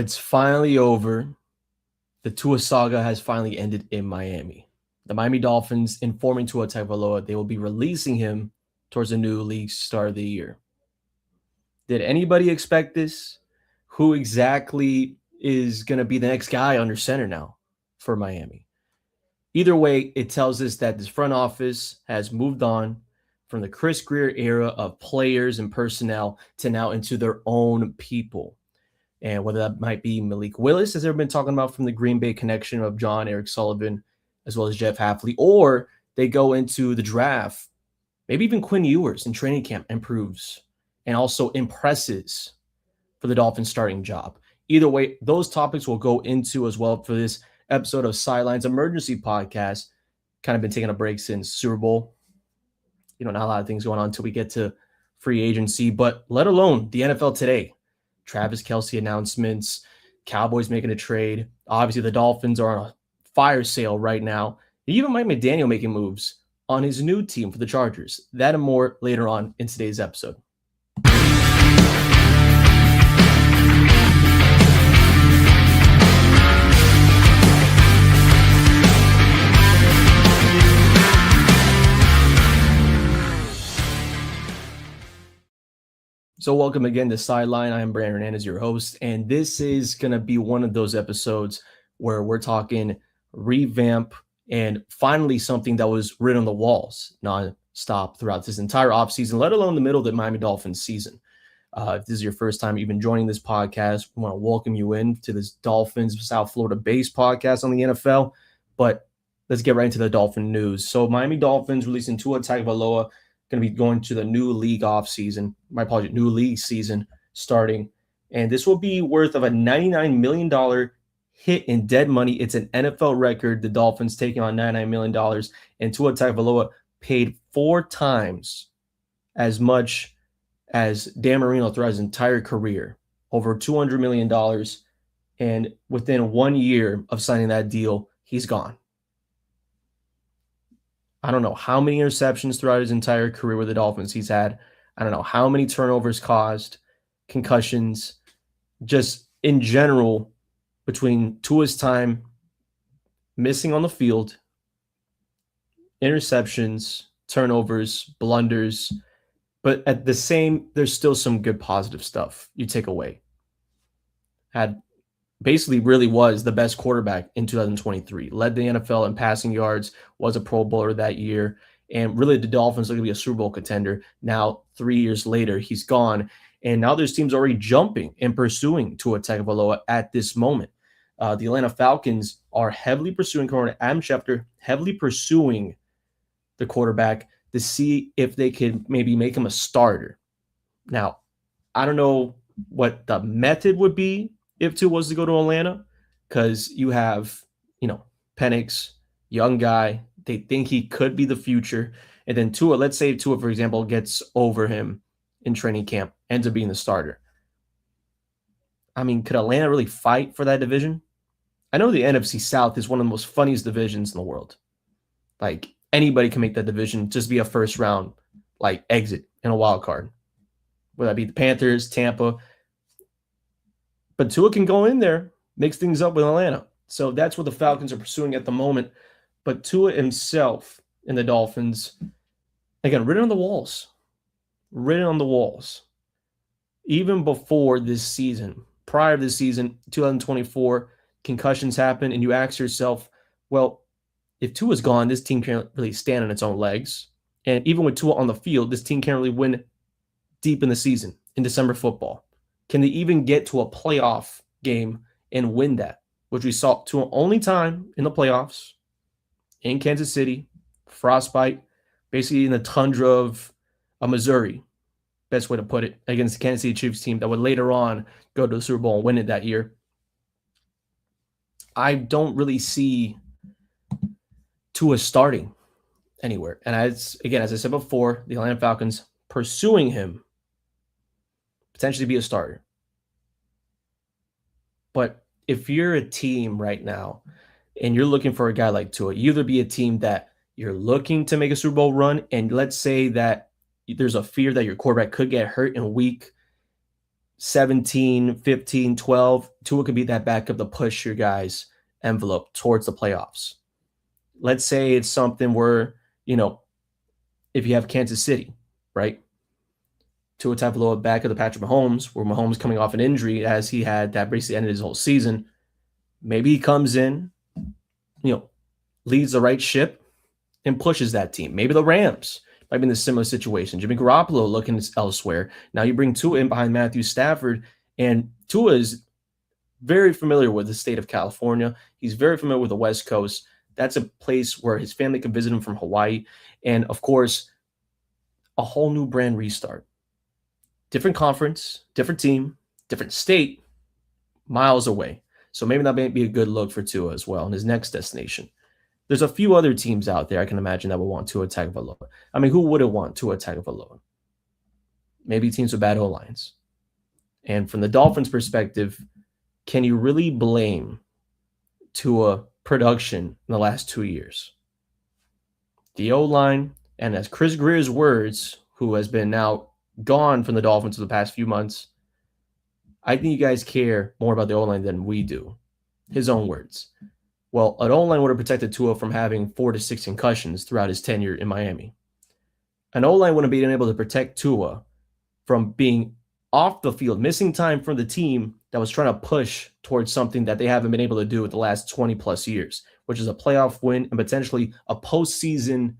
it's finally over. The Tua saga has finally ended in Miami. The Miami Dolphins informing Tua Tagovailoa they will be releasing him towards the new league start of the year. Did anybody expect this? Who exactly is going to be the next guy under center now for Miami? Either way, it tells us that this front office has moved on from the Chris Grier era of players and personnel to now into their own people. And whether that might be Malik Willis, as they've been talking about from the Green Bay connection of John Eric Sullivan, as well as Jeff Hafley, or they go into the draft, maybe even Quinn Ewers in training camp improves and also impresses for the Dolphins starting job. Either way, those topics will go into as well for this episode of Sidelines Emergency Podcast. Kind of been taking a break since Super Bowl. Not a lot of things going on until we get to free agency, but let alone the NFL today. Travis Kelce announcements, Cowboys making a trade. Obviously, the Dolphins are on a fire sale right now. Even Mike McDaniel making moves on his new team for the Chargers. That and more later on in today's episode. So welcome again to Sideline. I am Brandon Hernandez, your host, and this is going to be one of those episodes where we're talking revamp and finally something that was written on the walls non-stop throughout this entire offseason, let alone the middle of the Miami Dolphins season. If this is your first time even joining this podcast, we want to welcome you in to this Dolphins South Florida-based podcast on the NFL, but let's get right into the Dolphin news. So Miami Dolphins releasing Tua Tagovailoa, going to be going to the new league new league season starting. And this will be worth of a $99 million hit in dead money. It's an NFL record. The Dolphins taking on $99 million, and Tua Tagovailoa paid 4 times as much as Dan Marino throughout his entire career, over $200 million. And within 1 year of signing that deal, he's gone. I don't know how many interceptions throughout his entire career with the Dolphins he's had. I don't know how many turnovers caused, concussions, just in general, between Tua's time missing on the field, interceptions, turnovers, blunders. But at the same, there's still some good positive stuff you take away. Basically really was the best quarterback in 2023. Led the NFL in passing yards, was a Pro Bowler that year, and really the Dolphins are going to be a Super Bowl contender. Now, 3 years later, he's gone, and now there's teams already jumping and pursuing Tua Tagovailoa at this moment. The Atlanta Falcons are heavily pursuing Adam Schefter, heavily pursuing the quarterback to see if they could maybe make him a starter. Now, I don't know what the method would be if Tua was to go to Atlanta, because you have, Penix, young guy. They think he could be the future. And then Tua, let's say Tua, for example, gets over him in training camp, ends up being the starter. I mean, could Atlanta really fight for that division? I know the NFC South is one of the most funniest divisions in the world. Like, anybody can make that division just be a first round, exit in a wild card. Whether that be the Panthers, Tampa. But Tua can go in there, mix things up with Atlanta. So that's what the Falcons are pursuing at the moment. But Tua himself and the Dolphins, again, written on the walls. Written on the walls. Even before this season, prior to this season, 2024, concussions happen, and you ask yourself, well, if Tua's gone, this team can't really stand on its own legs. And even with Tua on the field, this team can't really win deep in the season, in December football. Can they even get to a playoff game and win that? Which we saw Tua only time in the playoffs in Kansas City, frostbite, basically in the tundra of Missouri, best way to put it, against the Kansas City Chiefs team that would later on go to the Super Bowl and win it that year. I don't really see Tua starting anywhere. And as I said before, the Atlanta Falcons pursuing him potentially be a starter. But if you're a team right now and you're looking for a guy like Tua, you either be a team that you're looking to make a Super Bowl run, and let's say that there's a fear that your quarterback could get hurt in week 17, 15, 12, Tua could be that backup to push your guys' envelope towards the playoffs. Let's say it's something where, if you have Kansas City, right? Tua Tagovailoa back of the Patrick Mahomes, where Mahomes coming off an injury as he had that basically ended his whole season. Maybe he comes in, leads the right ship and pushes that team. Maybe the Rams might be in a similar situation. Jimmy Garoppolo looking elsewhere. Now you bring Tua in behind Matthew Stafford, and Tua is very familiar with the state of California. He's very familiar with the West Coast. That's a place where his family can visit him from Hawaii. And of course, a whole new brand restart. Different conference, different team, different state, miles away. So maybe that may be a good look for Tua as well in his next destination. There's a few other teams out there I can imagine that would want Tua Tagovailoa. I mean, who wouldn't want Tua Tagovailoa? Maybe teams with bad O-lines. And from the Dolphins' perspective, can you really blame Tua production in the last 2 years? The O-line, and as Chris Greer's words, who has been now gone from the Dolphins for the past few months, I think you guys care more about the O-line than we do. His own words. Well, an O-line would have protected Tua from having 4 to 6 concussions throughout his tenure in Miami. An O-line wouldn't have been able to protect Tua from being off the field, missing time from the team that was trying to push towards something that they haven't been able to do in the last 20 plus years, which is a playoff win and potentially a postseason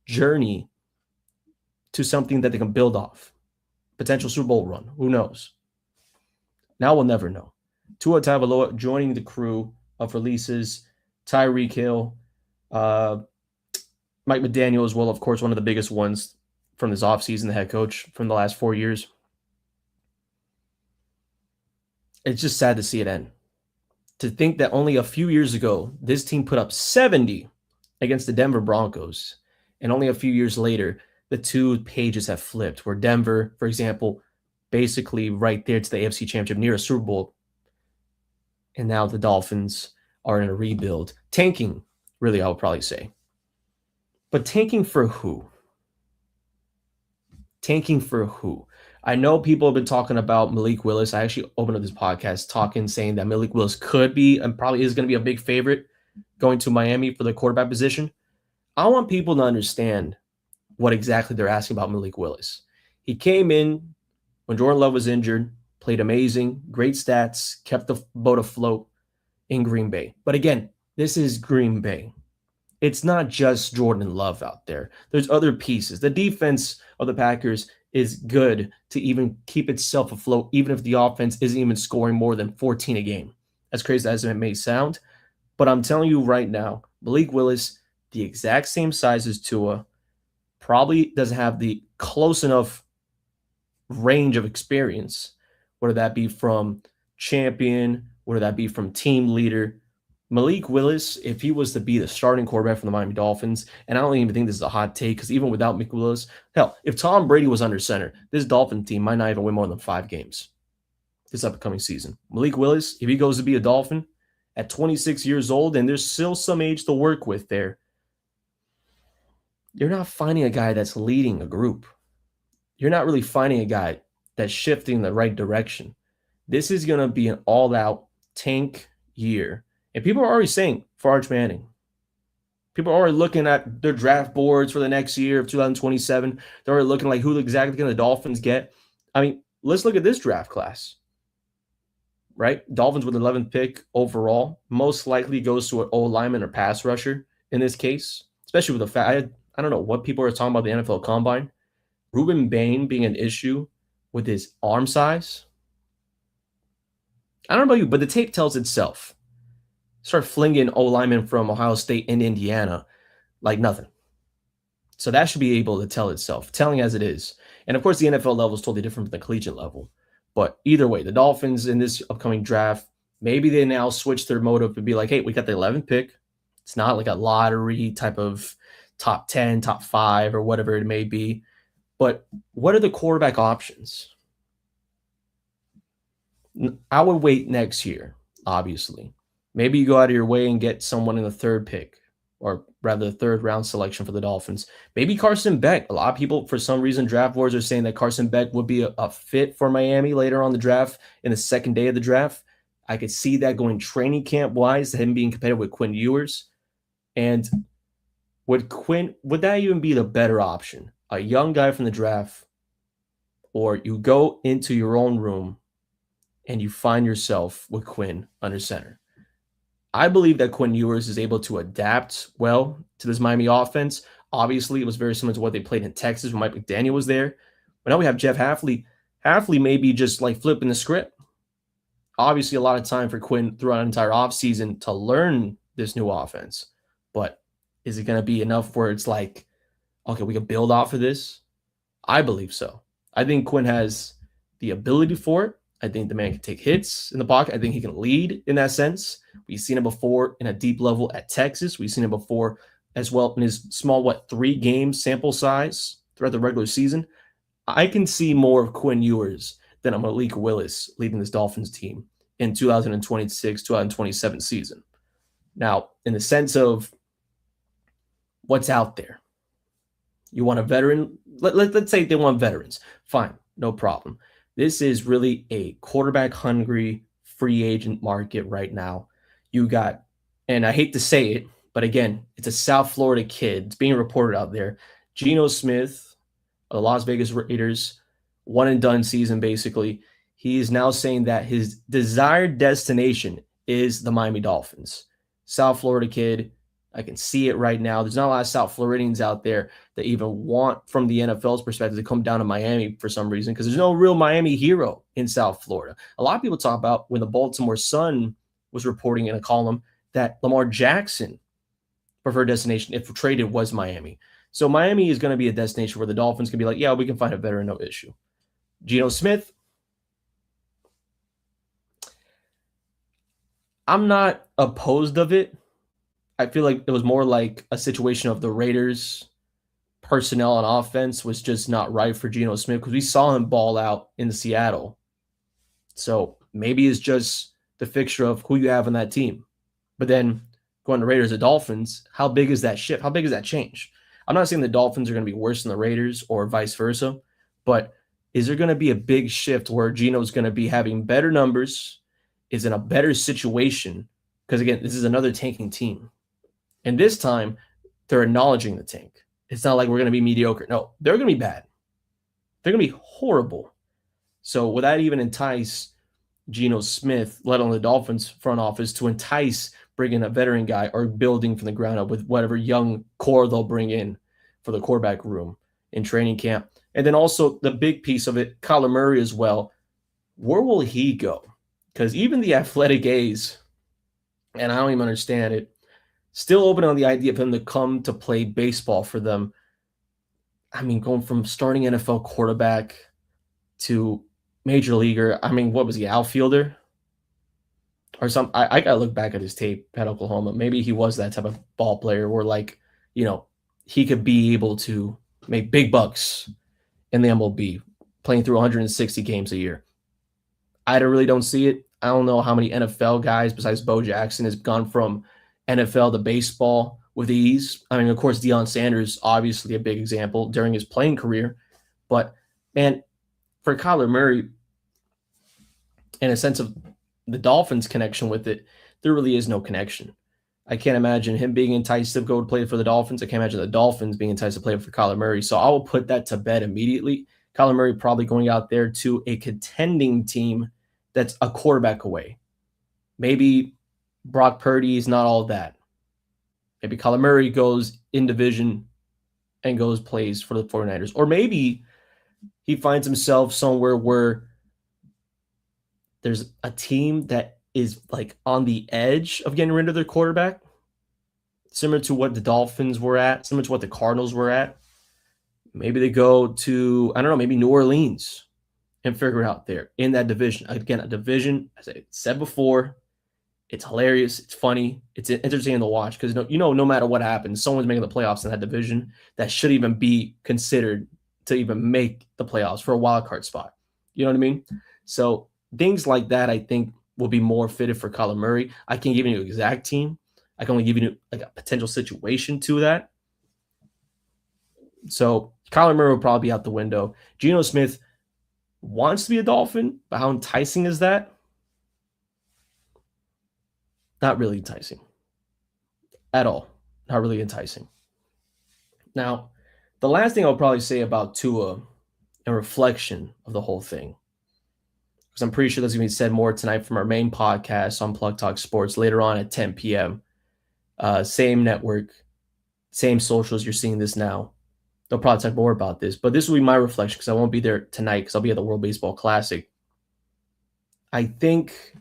journey to something that they can build off. Potential Super Bowl run. Who knows? Now we'll never know. Tua Tagovailoa joining the crew of releases. Tyreek Hill, Mike McDaniel as well, of course, one of the biggest ones from this offseason, the head coach from the last 4 years. It's just sad to see it end. To think that only a few years ago, this team put up 70 against the Denver Broncos, and only a few years later, the two pages have flipped, where Denver, for example, basically right there to the AFC Championship near a Super Bowl, and now the Dolphins are in a rebuild. Tanking, really, I would probably say. But tanking for who? Tanking for who? I know people have been talking about Malik Willis. I actually opened up this podcast saying that Malik Willis could be and probably is going to be a big favorite going to Miami for the quarterback position. I want people to understand what exactly they're asking about Malik Willis. He came in when Jordan Love was injured, played amazing, great stats, kept the boat afloat in Green Bay. But again, this is Green Bay. It's not just Jordan Love out there. There's other pieces. The defense of the Packers is good to even keep itself afloat, even if the offense isn't even scoring more than 14 a game. As crazy as it may sound. But I'm telling you right now, Malik Willis, the exact same size as Tua, probably doesn't have the close enough range of experience, whether that be from champion, whether that be from team leader. Malik Willis, if he was to be the starting quarterback for the Miami Dolphins, and I don't even think this is a hot take, because even without Malik Willis, hell, if Tom Brady was under center, this Dolphin team might not even win more than 5 games this upcoming season. Malik Willis, if he goes to be a Dolphin at 26 years old, and there's still some age to work with there, you're not finding a guy that's leading a group. You're not really finding a guy that's shifting in the right direction. This is going to be an all-out tank year. And people are already saying for Arch Manning. People are already looking at their draft boards for the next year of 2027. They're already looking like who exactly can the Dolphins get. I mean, let's look at this draft class. Right? Dolphins with the 11th pick overall. Most likely goes to an O-lineman or pass rusher in this case. Especially with the fact, I don't know what people are talking about the NFL Combine. Ruben Bain being an issue with his arm size. I don't know about you, but the tape tells itself. Start flinging O-linemen from Ohio State and Indiana like nothing. So that should be able to tell itself, telling as it is. And of course, the NFL level is totally different from the collegiate level. But either way, the Dolphins in this upcoming draft, maybe they now switch their motive to be like, hey, we got the 11th pick. It's not like a lottery type of top 10, top 5, or whatever it may be. But what are the quarterback options? I would wait next year, obviously. Maybe you go out of your way and get someone in the 3rd pick or rather the third round selection for the Dolphins. Maybe Carson Beck. A lot of people, for some reason, draft boards are saying that Carson Beck would be a fit for Miami later on the draft in the second day of the draft. I could see that going training camp wise, him being competitive with Quinn Ewers. And would that even be the better option? A young guy from the draft, or you go into your own room and you find yourself with Quinn under center? I believe that Quinn Ewers is able to adapt well to this Miami offense. Obviously, it was very similar to what they played in Texas when Mike McDaniel was there. But now we have Jeff Hafley. Hafley may be just like flipping the script. Obviously, a lot of time for Quinn throughout an entire offseason to learn this new offense. But is it going to be enough where it's like, okay, we can build off of this? I believe so. I think Quinn has the ability for it. I think the man can take hits in the pocket. I think he can lead in that sense. We've seen him before in a deep level at Texas. We've seen him before as well in his small, 3-game sample size throughout the regular season. I can see more of Quinn Ewers than a Malik Willis leading this Dolphins team in 2026, 2027 season. Now, in the sense of what's out there, you want a veteran? Let's say they want veterans. Fine, no problem. This is really a quarterback-hungry free agent market right now. You got, and I hate to say it, but again, it's a South Florida kid. It's being reported out there. Geno Smith, of the Las Vegas Raiders, one-and-done season, basically. He is now saying that his desired destination is the Miami Dolphins. South Florida kid. I can see it right now. There's not a lot of South Floridians out there that even want, from the NFL's perspective, to come down to Miami for some reason, because there's no real Miami hero in South Florida. A lot of people talk about when the Baltimore Sun was reporting in a column that Lamar Jackson preferred destination, if traded, was Miami. So Miami is going to be a destination where the Dolphins can be like, yeah, we can find a veteran, no issue. Geno Smith, I'm not opposed of it. I feel like it was more like a situation of the Raiders' personnel on offense was just not right for Geno Smith, because we saw him ball out in Seattle. So maybe it's just the fixture of who you have on that team. But then going to Raiders to Dolphins, how big is that shift? How big is that change? I'm not saying the Dolphins are going to be worse than the Raiders or vice versa, but is there going to be a big shift where Geno's going to be having better numbers, is in a better situation? Because again, this is another tanking team. And this time, they're acknowledging the tank. It's not like we're going to be mediocre. No, they're going to be bad. They're going to be horrible. So would that even entice Geno Smith, let alone the Dolphins front office, to entice bringing a veteran guy or building from the ground up with whatever young core they'll bring in for the quarterback room in training camp? And then also the big piece of it, Kyler Murray as well. Where will he go? Because even the athletic A's, and I don't even understand it, still open on the idea of him to come to play baseball for them. I mean, going from starting NFL quarterback to major leaguer. I mean, what was he, outfielder? Or some? I got to look back at his tape at Oklahoma. Maybe he was that type of ball player where, like, he could be able to make big bucks in the MLB, playing through 160 games a year. I really don't see it. I don't know how many NFL guys besides Bo Jackson has gone from NFL to baseball with ease. I mean, of course, Deion Sanders, obviously a big example during his playing career. But, man, for Kyler Murray, in a sense of the Dolphins' connection with it, there really is no connection. I can't imagine him being enticed to go play for the Dolphins. I can't imagine the Dolphins being enticed to play for Kyler Murray. So I will put that to bed immediately. Kyler Murray probably going out there to a contending team that's a quarterback away. Maybe Brock Purdy is not all that. Maybe Kyler Murray goes in division and plays for the 49ers. Or maybe he finds himself somewhere where there's a team that is like on the edge of getting rid of their quarterback, similar to what the Dolphins were at, similar to what the Cardinals were at. Maybe they go to, I don't know, maybe New Orleans and figure it out there in that division. Again, a division, as I said before, it's hilarious. It's funny. It's entertaining to watch because, no matter what happens, someone's making the playoffs in that division that should even be considered to even make the playoffs for a wild card spot. You know what I mean? So things like that, I think, will be more fitted for Kyler Murray. I can't give you an exact team, I can only give you like a potential situation to that. So Kyler Murray will probably be out the window. Geno Smith wants to be a Dolphin, but how enticing is that? Not really enticing at all. Not really enticing. Now, the last thing I'll probably say about Tua and reflection of the whole thing, because I'm pretty sure there's going to be said more tonight from our main podcast on Plug Talk Sports later on at 10 p.m. Same network, same socials. You're seeing this now. They'll probably talk more about this, but this will be my reflection because I won't be there tonight because I'll be at the World Baseball Classic. I think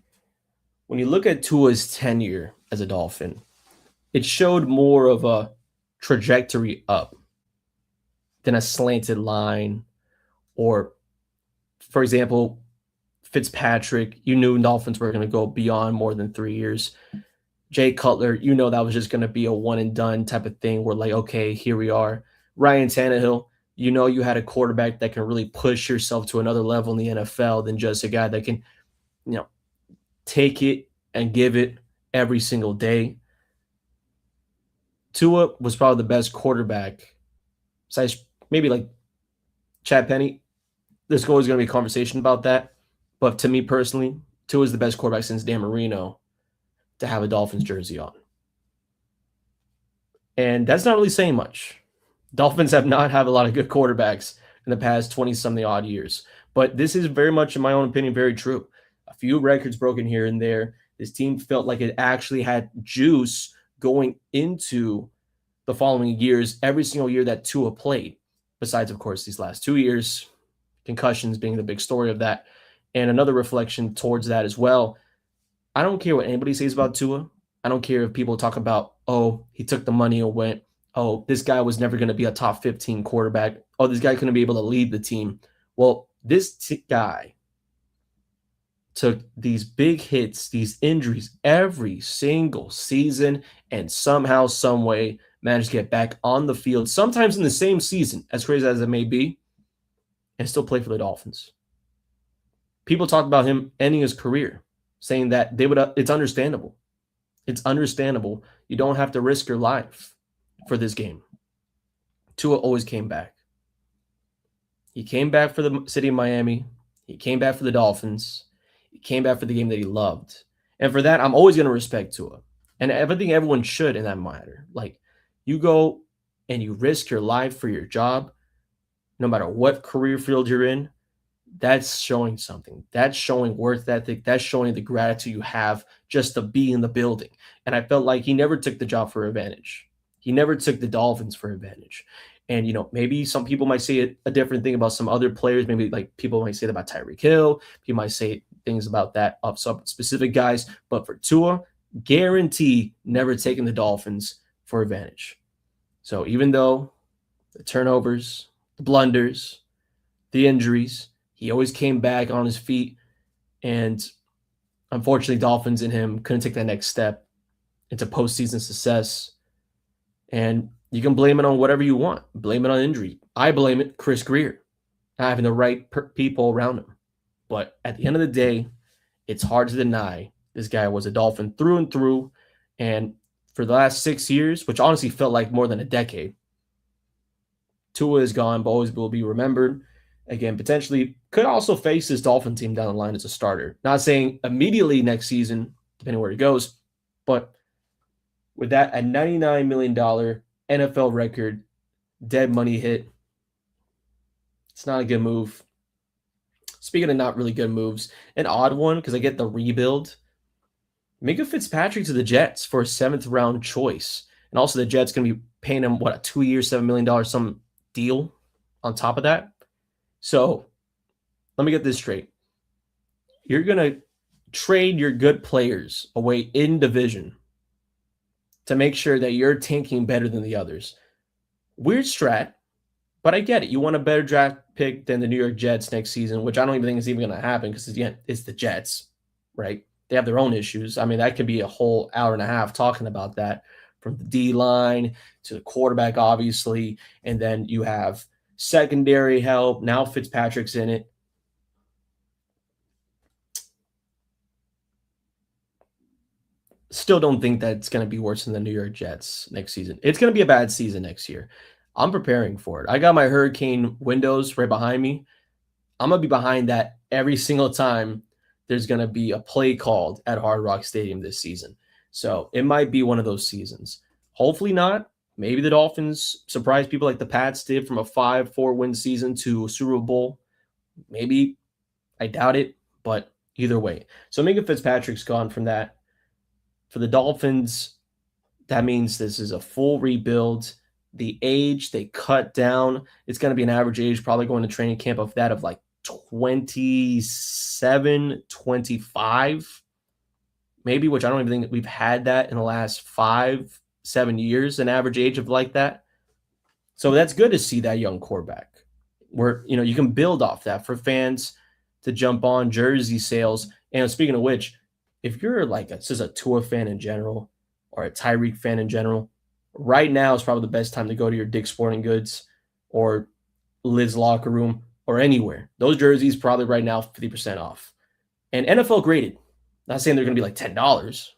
when you look at Tua's tenure as a Dolphin, it showed more of a trajectory up than a slanted line. Or, for example, Fitzpatrick, you knew Dolphins were going to go beyond more than 3 years. Jay Cutler, you know that was just going to be a one and done type of thing where, like, okay, here we are. Ryan Tannehill, you know you had a quarterback that can really push yourself to another level in the NFL than just a guy that can, take it and give it every single day. Tua was probably the best quarterback, besides maybe like Chad Penny. There's always going to be a conversation about that. But to me personally, Tua is the best quarterback since Dan Marino to have a Dolphins jersey on. And that's not really saying much. Dolphins have not had a lot of good quarterbacks in the past 20-something odd years. But this is very much, in my own opinion, very true. A few records broken here and there. This team felt like it actually had juice going into the following years, every single year that Tua played. Besides, of course, these last 2 years, concussions being the big story of that. And another reflection towards that as well. I don't care what anybody says about Tua. I don't care if people talk about, oh, he took the money and went, oh, this guy was never going to be a top 15 quarterback. Oh, this guy couldn't be able to lead the team. Well, this guy took these big hits, these injuries every single season, and somehow, some way managed to get back on the field, sometimes in the same season, as crazy as it may be, and still play for the Dolphins. People talk about him ending his career, saying that they would. It's understandable. It's understandable. You don't have to risk your life for this game. Tua always came back. He came back for the city of Miami. He came back for the Dolphins. He came back for the game that he loved. And for that, I'm always going to respect Tua. And I think everyone should in that matter. Like, you go and you risk your life for your job, no matter what career field you're in, that's showing something. That's showing worth ethic. That's showing the gratitude you have just to be in the building. And I felt like he never took the job for advantage. He never took the Dolphins for advantage. And, maybe some people might say a different thing about some other players. Maybe like people might say that about Tyreek Hill. People might say things about that of some specific guys. But for Tua, guarantee never taking the Dolphins for advantage. So even though the turnovers, the blunders, the injuries, he always came back on his feet. And unfortunately, Dolphins and him couldn't take that next step into postseason success. And you can blame it on whatever you want. Blame it on injury. I blame it Chris Greer, not having the right people around him. But at the end of the day, it's hard to deny this guy was a Dolphin through and through. And for the last 6 years, which honestly felt like more than a decade, Tua is gone, but always will be remembered. Again, potentially could also face this Dolphin team down the line as a starter. Not saying immediately next season, depending where he goes, but with that, a $99 million NFL record, dead money hit, it's not a good move. Speaking of not really good moves, an odd one, because I get the rebuild. Minka Fitzpatrick to the Jets for a 7th round choice. And also the Jets going to be paying him, a 2-year, $7 million some deal on top of that. So let me get this straight. You're going to trade your good players away in division to make sure that you're tanking better than the others. Weird strat, but I get it. You want a better draft pick than the New York Jets next season, which I don't even think is even going to happen because, again, it's the Jets, right? They have their own issues. I mean, that could be a whole hour and a half talking about that, from the D-line to the quarterback, obviously, and then you have secondary help. Now Fitzpatrick's in it. Still don't think that it's going to be worse than the New York Jets next season. It's going to be a bad season next year. I'm preparing for it. I got my hurricane windows right behind me. I'm going to be behind that every single time there's going to be a play called at Hard Rock Stadium this season. So it might be one of those seasons. Hopefully not. Maybe the Dolphins surprise people like the Pats did from a 5-4 win season to a Super Bowl. Maybe. I doubt it, but either way. So Minka Fitzpatrick's gone from that. For the Dolphins, that means this is a full rebuild. The age they cut down, it's going to be an average age, probably going to training camp of that of like 27, 25, maybe, which I don't even think we've had that in the last 5-7 years, an average age of like that. So that's good to see that young quarterback where, you can build off that for fans to jump on jersey sales. And speaking of which, if you're like just a Tua fan in general or a Tyreek fan in general, right now is probably the best time to go to your Dick's Sporting Goods or Liz Locker Room or anywhere. Those jerseys probably right now 50% off. And NFL graded. Not saying they're going to be like $10,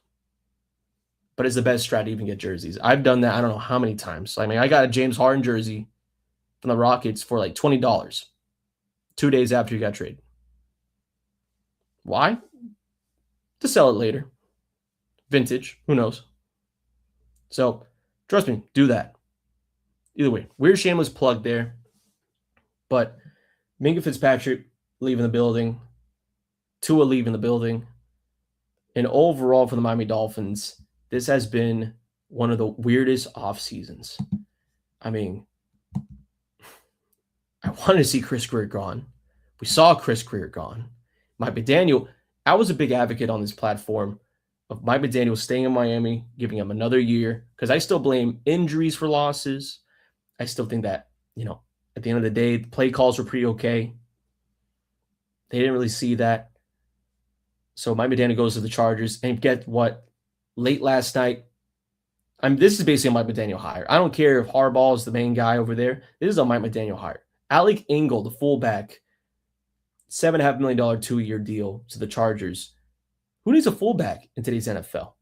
but it's the best strat to even get jerseys. I've done that I don't know how many times. I mean, I got a James Harden jersey from the Rockets for like $20 2 days after he got traded. Why? To sell it later. Vintage. Who knows? So, trust me, do that. Either way, weird shameless plug there. But Minka Fitzpatrick leaving the building. Tua leaving the building. And overall for the Miami Dolphins, this has been one of the weirdest off seasons. I mean, I wanted to see Chris Greer gone. We saw Chris Greer gone. Mike McDaniel, I was a big advocate on this platform of Mike McDaniel staying in Miami, giving him another year, because I still blame injuries for losses. I still think that, at the end of the day, the play calls were pretty okay. They didn't really see that. So Mike McDaniel goes to the Chargers, and get what? Late last night, this is basically a Mike McDaniel hire. I don't care if Harbaugh is the main guy over there. This is a Mike McDaniel hire. Alec Ingold, the fullback, $7.5 million 2-year deal to the Chargers. Who needs a fullback in today's NFL?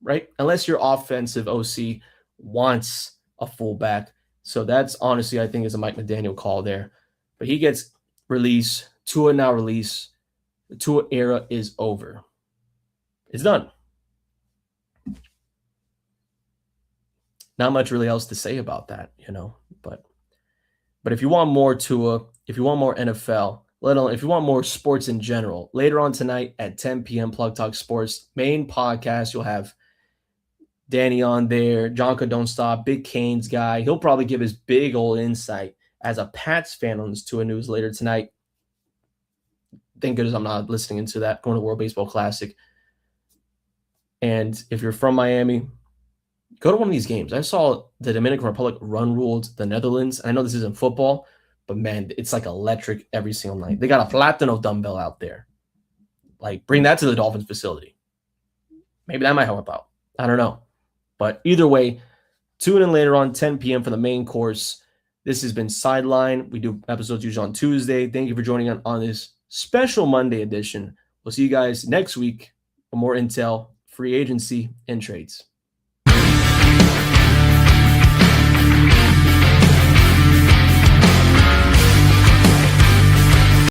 Right? Unless your offensive OC wants a fullback. So that's honestly, I think, is a Mike McDaniel call there. But he gets released. Tua now released. The Tua era is over. It's done. Not much really else to say about that, But if you want more Tua, if you want more NFL, if you want more sports in general, later on tonight at 10 p.m. Plug Talk Sports main podcast, you'll have Danny on there, Jonka Don't Stop, Big Canes guy. He'll probably give his big old insight as a Pats fan on this Tua news later tonight. Thank goodness I'm not listening into that, going to World Baseball Classic. And if you're from Miami, go to one of these games. I saw the Dominican Republic run-ruled the Netherlands. I know this isn't football, but man, it's like electric every single night. They got a Platano dumbbell out there. Like, bring that to the Dolphins facility. Maybe that might help out. I don't know. But either way, tune in later on, 10 p.m. for the main course. This has been Sideline. We do episodes usually on Tuesday. Thank you for joining on this special Monday edition. We'll see you guys next week for more intel, free agency, and trades.